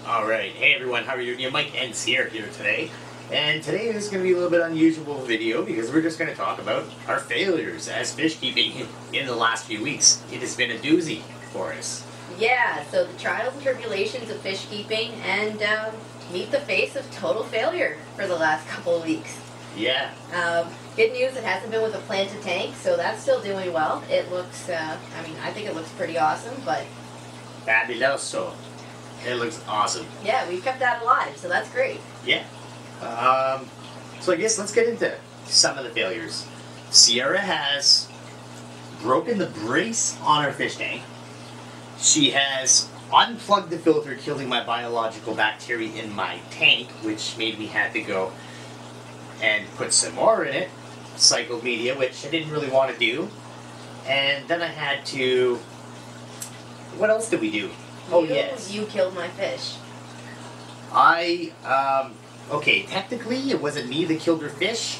Alright, hey everyone, how are you? Mike and Sierra here today. And today is going to be a little bit unusual video because we're just going to talk about our failures as fish keeping in the last few weeks. It has been a doozy for us. Yeah, so the trials and tribulations of fish keeping and meet the face of total failure for the last couple of weeks. Yeah. Good news, it hasn't been with a planted tank, so that's still doing well. It looks, I think it looks pretty awesome, but... Fabuloso. It looks awesome. Yeah, we've kept that alive, so that's great. Yeah. So I guess let's get into some of the failures. Sierra has broken the brace on her fish tank. She has unplugged the filter, killing my biological bacteria in my tank, which made me have to go and put some more in it. Cycled media, which I didn't really want to do. And then I had to... What else did we do? Oh, yes. You killed my fish. Okay, technically it wasn't me that killed her fish.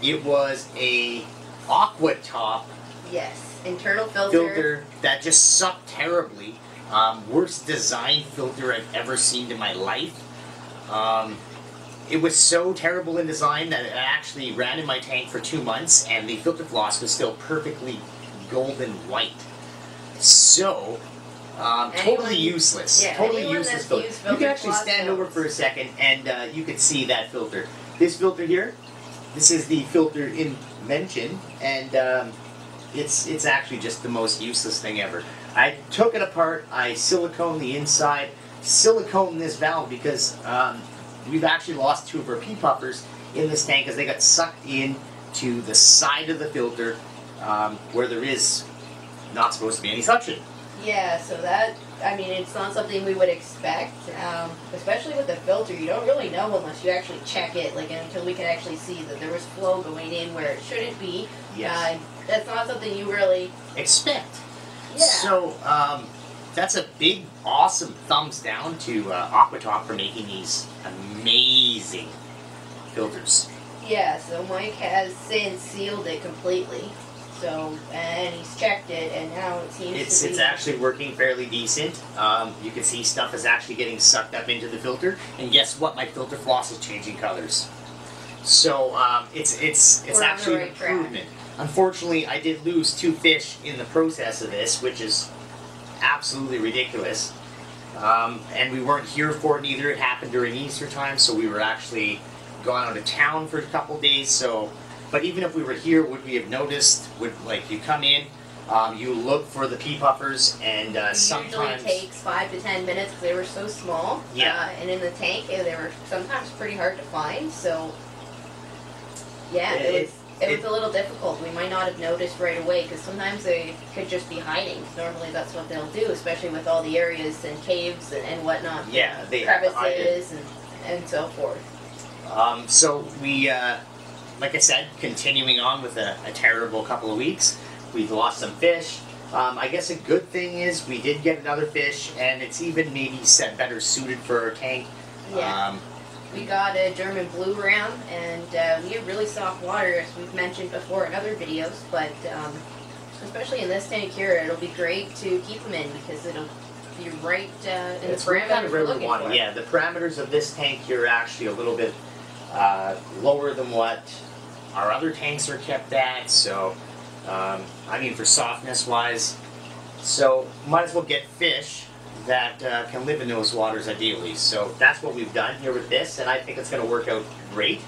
It was a AQUA top. Yes, internal Filter that just sucked terribly. Worst design filter I've ever seen in my life. It was so terrible in design that it actually ran in my tank for 2 months and the filter floss was still perfectly golden white. So, totally useless. Yeah, totally useless filter. You can actually stand over for a second and you can see that filter. This filter here, this is the filter in mention, and it's actually just the most useless thing ever. I took it apart, I siliconed the inside, siliconed this valve because we've actually lost 2 of our pea puffers in this tank because they got sucked in to the side of the filter where there is not supposed to be any suction. Yeah, so that, it's not something we would expect, especially with the filter. You don't really know unless you actually check it, until we can actually see that there was flow going in where it shouldn't be. Yes. That's not something you really... expect. Yeah. So, that's a big, awesome thumbs down to AquaTop for making these amazing filters. Yeah, so Mike has since sealed it completely. So, and he's checked it, and now it seems to be... It's actually working fairly decent. You can see stuff is actually getting sucked up into the filter, and guess what? My filter floss is changing colors. So, it's actually an improvement. Unfortunately, I did lose 2 fish in the process of this, which is absolutely ridiculous. And we weren't here for it either. It happened during Easter time, so we were actually gone out of town for a couple days, so... But even if we were here, would we have noticed? Would, you come in, you look for the pea puffers, and sometimes... It usually takes 5 to 10 minutes because they were so small. Yeah. And in the tank, they were sometimes pretty hard to find, so... Yeah, it was a little difficult. We might not have noticed right away because sometimes they could just be hiding. Normally that's what they'll do, especially with all the areas and caves and whatnot. Yeah, they have to hide it. Crevices and so forth. So we... like I said, continuing on with a terrible couple of weeks. We've lost some fish. I guess a good thing is we did get another fish, and it's even maybe better suited for our tank. Yeah. We got a German blue ram, and we have really soft water, as we've mentioned before in other videos, but especially in this tank here, it'll be great to keep them in because it'll be right in the parameters we're looking for. Yeah, the parameters of this tank here are actually a little bit lower than what our other tanks are kept at, so, for softness-wise. So, might as well get fish that can live in those waters ideally. So, that's what we've done here with this, and I think it's going to work out great.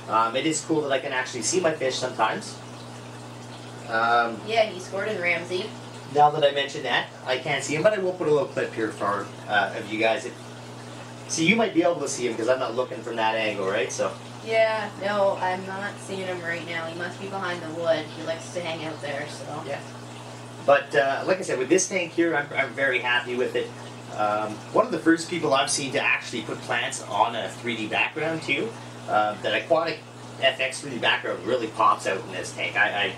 It is cool that I can actually see my fish sometimes. Yeah, he's Gordon Ramsey. Now that I mentioned that, I can't see him, but I will put a little clip here for of you guys. See, you might be able to see him because I'm not looking from that angle, right? So. Yeah, no, I'm not seeing him right now. He must be behind the wood. He likes to hang out there, so... Yeah. But, like I said, with this tank here, I'm very happy with it. One of the first people I've seen to actually put plants on a 3D background, too. That Aquatic FX 3D background really pops out in this tank. I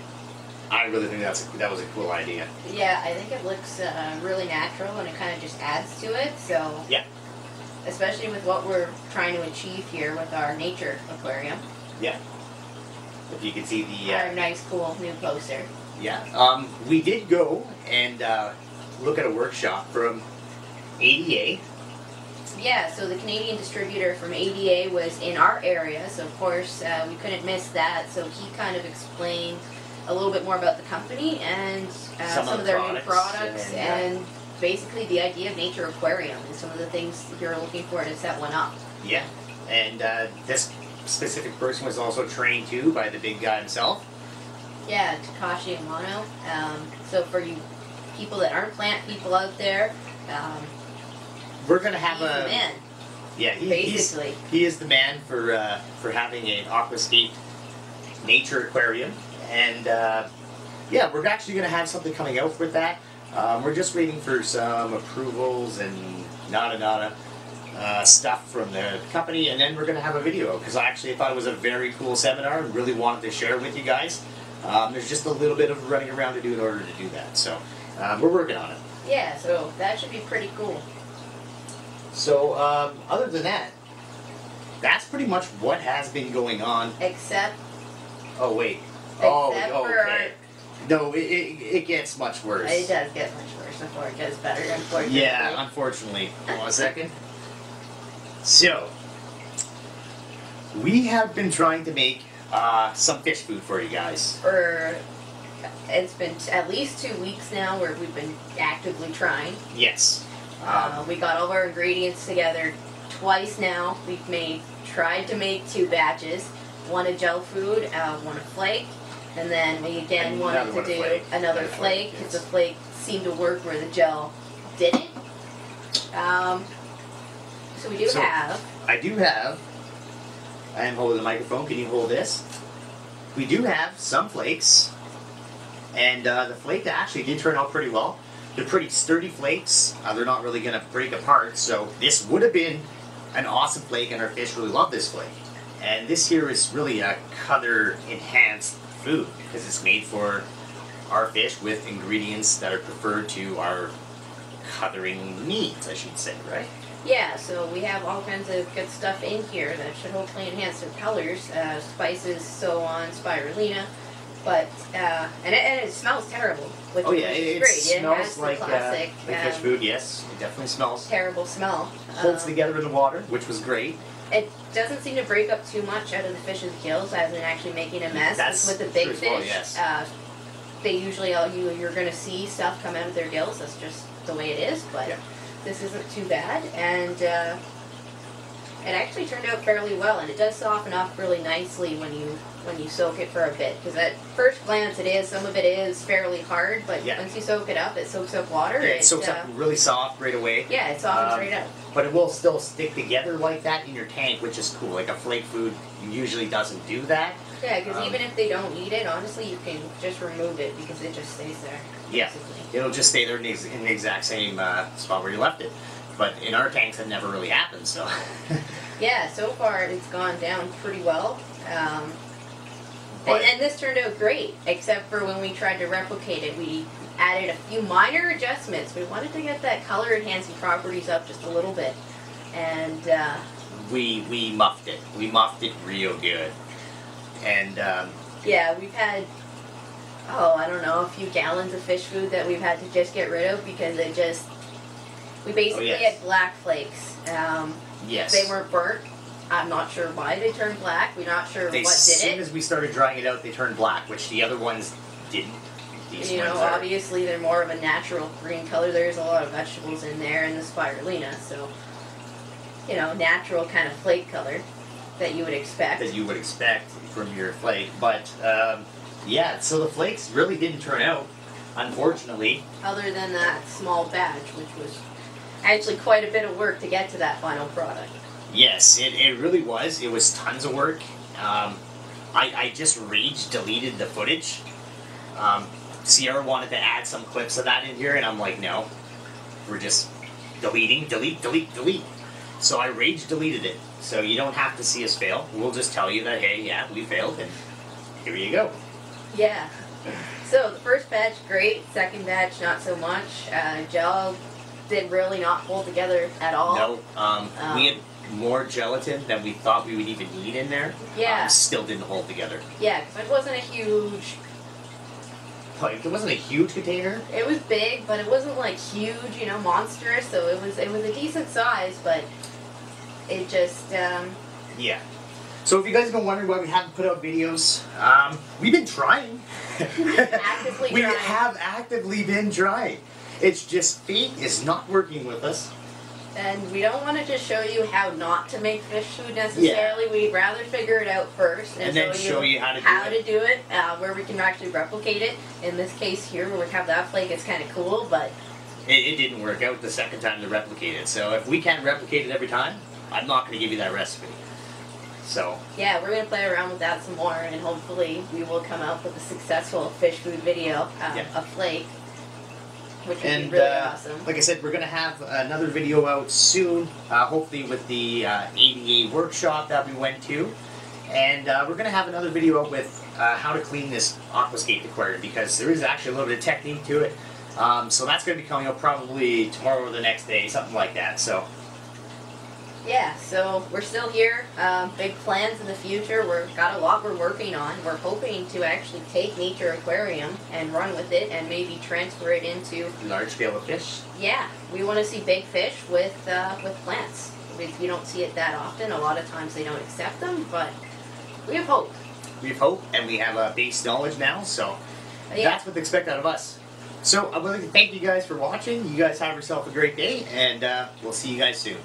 really think that was a cool idea. Yeah, I think it looks really natural, and it kind of just adds to it, so... Yeah. Especially with what we're trying to achieve here with our nature aquarium. Yeah. If you can see the... our nice, cool new poster. Yeah. We did go and look at a workshop from ADA. Yeah, so the Canadian distributor from ADA was in our area, so of course we couldn't miss that. So he kind of explained a little bit more about the company and some of their new products and basically the idea of Nature Aquarium and some of the things you're looking for to set one up. Yeah, and this specific person was also trained too by the big guy himself. Yeah, Takashi Amano. So for you people that aren't plant people out there, we're gonna have he's the man. Yeah, he is the man for having an Aquascaped Nature Aquarium, and yeah, we're actually gonna have something coming out with that. We're just waiting for some approvals and nada stuff from the company, and then we're gonna have a video because I thought it was a very cool seminar and really wanted to share it with you guys. There's just a little bit of running around to do in order to do that, so we're working on it. Yeah, so that should be pretty cool. So other than that, that's pretty much what has been going on. Except. Oh wait. Except for okay. No, it gets much worse. It does get much worse before it gets better, unfortunately. Yeah, unfortunately. Hold on a second. So, we have been trying to make some fish food for you guys. It's been at least 2 weeks now where we've been actively trying. Yes. We got all of our ingredients together twice now. We've tried to make 2 batches. One a gel food, one a flake. And then we again wanted to do another flake because the flake seemed to work where the gel didn't. So we do have. I do have. I am holding the microphone. Can you hold this? We do have some flakes, and the flake actually did turn out pretty well. They're pretty sturdy flakes. They're not really going to break apart. So this would have been an awesome flake, and our fish really love this flake. And this here is really a color enhanced food because it's made for our fish with ingredients that are preferred to our coloring needs, I should say, right? Yeah, so we have all kinds of good stuff in here that should hopefully enhance their colors, spices, so on, spirulina, but and it smells terrible, which is great. It smells like classic fish food. Yes, it definitely smells terrible smell. Holds together in the water, which was great. It doesn't seem to break up too much out of the fish's gills, as in actually making a mess. That's with the big fish. Well, yes. They usually you're going to see stuff come out of their gills. That's just the way it is, but. Yeah. This isn't too bad, and it actually turned out fairly well, and it does soften up really nicely when you soak it for a bit, because at first glance some of it is fairly hard, but once you soak it up, it soaks up water. Yeah, it soaks up really soft right away. Yeah, it softens right up. But it will still stick together like that in your tank, which is cool. Like a flake food usually doesn't do that. Yeah, because even if they don't eat it, honestly, you can just remove it because it just stays there. Yeah, it'll just stay there in the exact same spot where you left it. But in our tanks, that never really happens, so. Yeah, so far it's gone down pretty well. And this turned out great, except for when we tried to replicate it. We added a few minor adjustments. We wanted to get that color enhancing properties up just a little bit. And we muffed it. We muffed it real good. And yeah, we've had I don't know, a few gallons of fish food that we've had to just get rid of because we basically had black flakes. Yes. They weren't burnt. I'm not sure why they turned black. We're not sure what did it. As soon as we started drying it out, they turned black, which the other ones didn't. Obviously they're more of a natural green color. There's a lot of vegetables in there and the spirulina, so, natural kind of flake color that you would expect. That you would expect from your flake, but yeah, so the flakes really didn't turn out, unfortunately. Other than that small batch, which was actually quite a bit of work to get to that final product. Yes, it really was. It was tons of work. I just rage deleted the footage. Sierra wanted to add some clips of that in here, and I'm like, no. We're just delete. So I rage deleted it. So you don't have to see us fail. We'll just tell you that, hey, yeah, we failed, and here you go. Yeah. So the first batch, great. Second batch, not so much. Gel did really not hold together at all. No. We had more gelatin than we thought we would even need in there. Yeah. Still didn't hold together. Yeah, because it wasn't a huge... Like, it wasn't a huge container. It was big, but it wasn't like huge, monstrous. So it was a decent size, but It just yeah. So if you guys have been wondering why we haven't put out videos, we've been trying. actively We trying. have actively been trying. It's just fate is not working with us. And we don't want to just show you how not to make fish food necessarily. Yeah. We'd rather figure it out first And then show you how to do it, where we can actually replicate it. In this case here, where we have that flake, it's kind of cool, but it didn't work out the second time to replicate it. So if we can't replicate it every time, I'm not going to give you that recipe. So yeah, we're going to play around with that some more, and hopefully we will come out with a successful fish food video, a flake, which would be really awesome. Like I said, we're going to have another video out soon, hopefully with the ADA workshop that we went to. And we're going to have another video out with how to clean this Aquascaped aquarium, because there is actually a little bit of technique to it. So that's going to be coming out probably tomorrow or the next day, something like that. So yeah, so we're still here. Big plans in the future. We've got a lot we're working on. We're hoping to actually take Nature Aquarium and run with it and maybe transfer it into large scale of fish. Yeah, we want to see big fish with plants. You don't see it that often. A lot of times they don't accept them, but we have hope. We have hope, and we have a base knowledge now, so that's what they expect out of us. So I would like to thank you guys for watching. You guys have yourself a great day, and we'll see you guys soon.